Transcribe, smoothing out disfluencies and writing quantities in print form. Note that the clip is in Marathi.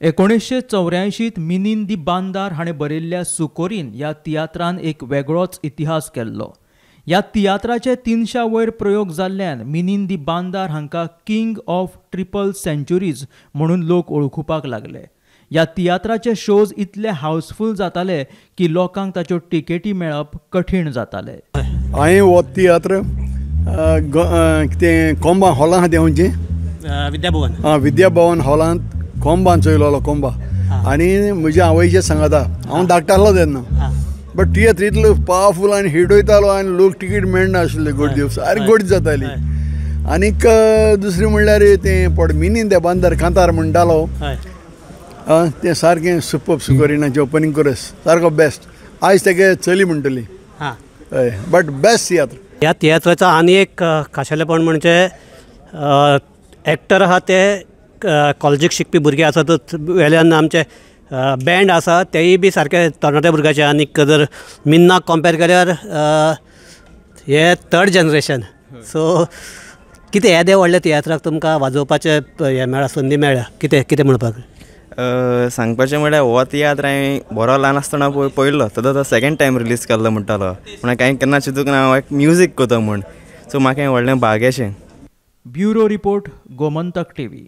1984 मिनीन दी बांदार हाणें बरयल्ल्या सुकोरीन ह्या तियात्रान एक वेगळोच इतिहास केल्लो. ह्या तियात्राचे 300 वयर प्रयोग जाल्ल्यान मिनीन दी बांदार हांकां किंग ऑफ ट्रिपल सेंच्युरीज म्हणून लोक वळखुपाक लागले. ह्या तियात्राचे शोज इतले हावसफुल जाताले की लोकांक ताच्यो टिकेटी मेळप कठीण जाताले. हांवें हो तियात्र तें कोंबा हॉलांत देंवचें विद्याभवन हॉलांत कोंबान चोयलोलो कोंबा आनी म्हज्या आवयचें सांगाता हांव धाकटालो तेन्ना. बट तियात्र इतलो पावरफूल आनी हिट वयतालो आनी लोक टिकेट मेळनाशिल्ले गर्दी सारकी गर्दी जाताली. आनीक दुसरें म्हणल्यार तें मिनीन दी बांदार कांतार म्हणटालो तें सारकें सुपर सुकोरिनाचें ओपनिंग कोरस सारको बेस्ट. आयज तेगे चली म्हणटली हय बट बेस्ट तियात्र. ह्या तियात्राचो आनी एक खाशेलेपण म्हणजे एक्टर आहा ते कॉलेजीक शिकपी भुरगे आसात वेल्यान आमचे बँड आसा तेय बी सारके तरणाट्या भुरग्याचे. आनीक जर मिन्नाक कंपेर केल्यार हे थर्ड जनरेशन. सो कितें येदे व्हडल्या तियात्राक तुमकां वाजोवपाचे हे मेळ्ळा संदी मेळ्ळ्या कितें कितें म्हणपाक सांगपाचें म्हळ्यार हो तियात्र हांवें बरो ल्हान आसतना पळयल्लो तो सेकंड टायम रिलीज केल्लो म्हणटालो पूण कांय केन्ना चिंतूंक ना हांव एक म्युजीक करता म्हूण. सो म्हाका हें व्हडलें भाग्याचें. Bureau report Gomantak TV.